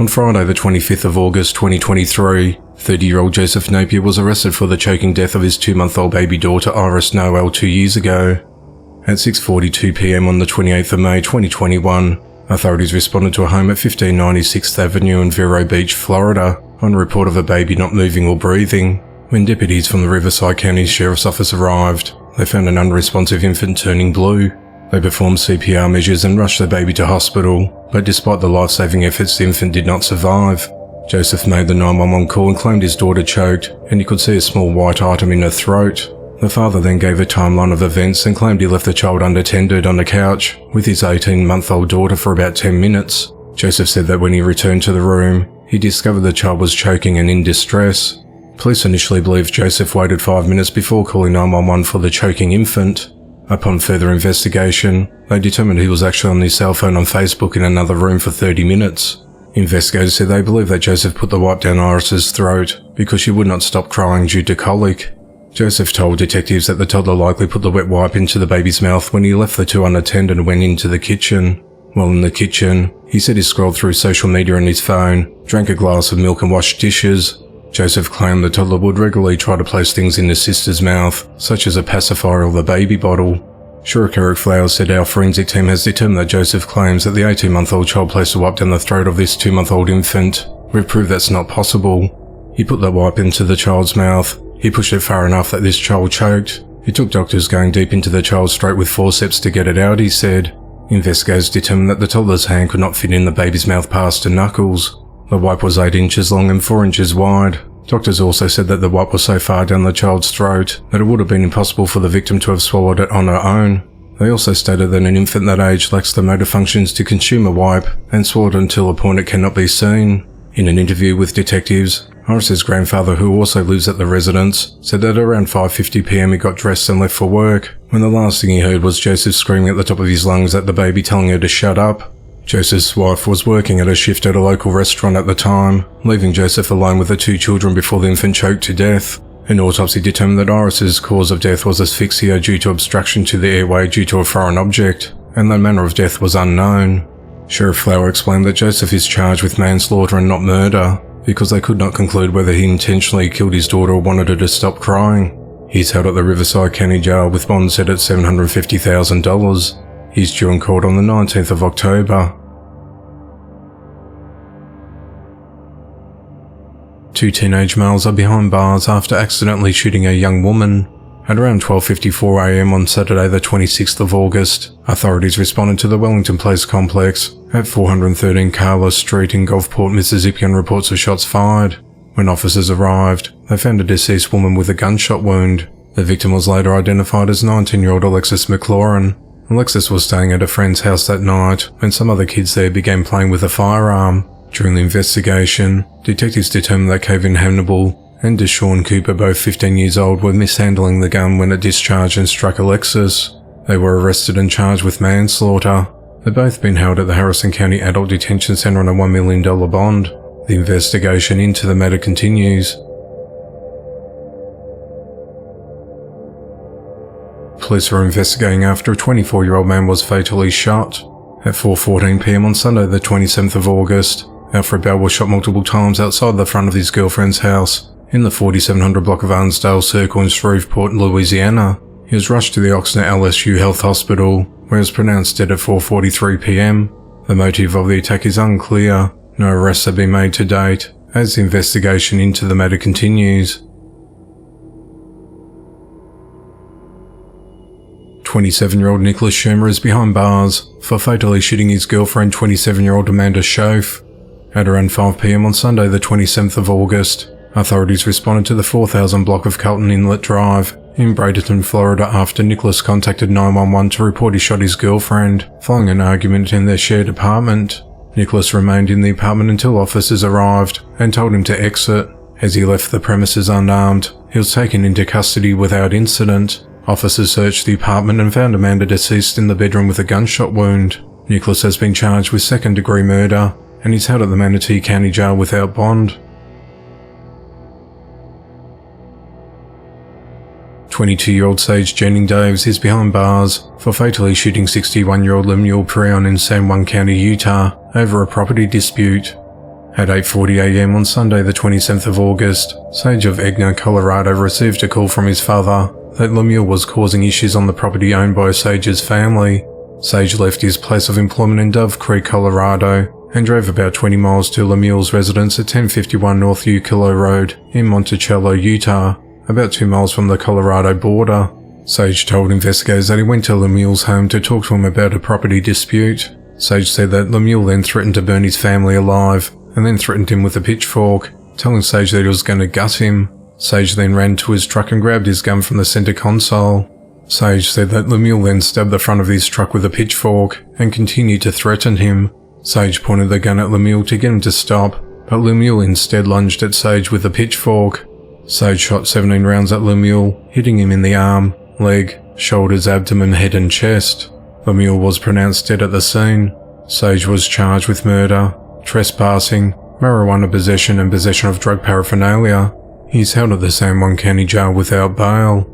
On Friday the 25th of August 2023, 30-year-old Joseph Napier was arrested for the choking death of his 2-month-old baby daughter Iris Noel 2 years ago. At 6:42 p.m. on the 28th of May 2021, authorities responded to a home at 1590 6th Avenue in Vero Beach, Florida, on a report of a baby not moving or breathing. When deputies from the Riverside County Sheriff's Office arrived, they found an unresponsive infant turning blue. They performed CPR measures and rushed the baby to hospital, but despite the life-saving efforts, the infant did not survive. Joseph made the 911 call and claimed his daughter choked, and he could see a small white item in her throat. The father then gave a timeline of events and claimed he left the child unattended on the couch with his 18-month-old daughter for about 10 minutes. Joseph said that when he returned to the room, he discovered the child was choking and in distress. Police initially believed Joseph waited 5 minutes before calling 911 for the choking infant. Upon further investigation, they determined he was actually on his cell phone on Facebook in another room for 30 minutes. Investigators said they believe that Joseph put the wipe down Iris's throat because she would not stop crying due to colic. Joseph told detectives that the toddler likely put the wet wipe into the baby's mouth when he left the two unattended and went into the kitchen. While in the kitchen, he said he scrolled through social media on his phone, drank a glass of milk and washed dishes. Joseph claimed the toddler would regularly try to place things in his sister's mouth, such as a pacifier or the baby bottle. Sheriff Eric Flowers said our forensic team has determined that Joseph claims that the 18-month-old child placed a wipe down the throat of this 2-month-old infant. We've proved that's not possible. He put the wipe into the child's mouth. He pushed it far enough that this child choked. It took doctors going deep into the child's throat with forceps to get it out, he said. Investigators determined that the toddler's hand could not fit in the baby's mouth past her knuckles. The wipe was 8 inches long and 4 inches wide. Doctors also said that the wipe was so far down the child's throat that it would have been impossible for the victim to have swallowed it on her own. They also stated that an infant that age lacks the motor functions to consume a wipe and swallowed until a point it cannot be seen. In an interview with detectives, Iris's grandfather, who also lives at the residence, said that around 5:50 p.m. he got dressed and left for work, when the last thing he heard was Joseph screaming at the top of his lungs at the baby, telling her to shut up. Joseph's wife was working at a shift at a local restaurant at the time, leaving Joseph alone with the 2 children before the infant choked to death. An autopsy determined that Iris's cause of death was asphyxia due to obstruction to the airway due to a foreign object, and the manner of death was unknown. Sheriff Flower explained that Joseph is charged with manslaughter and not murder, because they could not conclude whether he intentionally killed his daughter or wanted her to stop crying. He's held at the Riverside County Jail with bond set at $750,000. He's due in court on the 19th of October. 2 teenage males are behind bars after accidentally shooting a young woman. At around 12:54 a.m. on Saturday the 26th of August, authorities responded to the Wellington Place complex at 413 Carlos Street in Gulfport, Mississippi on reports of shots fired. When officers arrived, they found a deceased woman with a gunshot wound. The victim was later identified as 19-year-old Alexis McLaurin. Alexis was staying at a friend's house that night when some other kids there began playing with a firearm. During the investigation, detectives determined that Kevin Hannibal and Deshaun Cooper, both 15 years old, were mishandling the gun when it discharged and struck Alexis. They were arrested and charged with manslaughter. They've both been held at the Harrison County Adult Detention Center on a $1 million bond. The investigation into the matter continues. Police were investigating after a 24-year-old man was fatally shot. At 4:14 p.m. on Sunday the 27th of August, Alfred Bell was shot multiple times outside the front of his girlfriend's house in the 4700 block of Arnsdale Circle in Shreveport, Louisiana. He was rushed to the Oxnard LSU Health Hospital, where he was pronounced dead at 4:43 p.m. The motive of the attack is unclear. No arrests have been made to date, as the investigation into the matter continues. 27-year-old Nicholas Schumer is behind bars for fatally shooting his girlfriend, 27-year-old Amanda Schoaf. At around 5 p.m. on Sunday the 27th of August, authorities responded to the 4000 block of Carlton Inlet Drive in Bradenton, Florida after Nicholas contacted 911 to report he shot his girlfriend following an argument in their shared apartment. Nicholas remained in the apartment until officers arrived and told him to exit. As he left the premises unarmed, he was taken into custody without incident. Officers searched the apartment and found Amanda deceased in the bedroom with a gunshot wound. Nicholas has been charged with second-degree murder and is held at the Manatee County Jail without bond. 22-year-old Sage Jennings Daves is behind bars for fatally shooting 61-year-old Lemuel Prion in San Juan County, Utah, over a property dispute. At 8:40 a.m. on Sunday the 27th of August, Sage of Egna, Colorado received a call from his father that Lemuel was causing issues on the property owned by Sage's family. Sage left his place of employment in Dove Creek, Colorado, and drove about 20 miles to Lemuel's residence at 1051 North Ukiah Road in Monticello, Utah, about 2 miles from the Colorado border. Sage told investigators that he went to Lemuel's home to talk to him about a property dispute. Sage said that Lemuel then threatened to burn his family alive, and then threatened him with a pitchfork, telling Sage that he was going to gut him. Sage then ran to his truck and grabbed his gun from the center console. Sage said that Lemuel then stabbed the front of his truck with a pitchfork and continued to threaten him. Sage pointed the gun at Lemuel to get him to stop, but Lemuel instead lunged at Sage with a pitchfork. Sage shot 17 rounds at Lemuel, hitting him in the arm, leg, shoulders, abdomen, head and chest. Lemuel was pronounced dead at the scene. Sage was charged with murder, trespassing, marijuana possession and possession of drug paraphernalia. He is held at the San Juan County Jail without bail.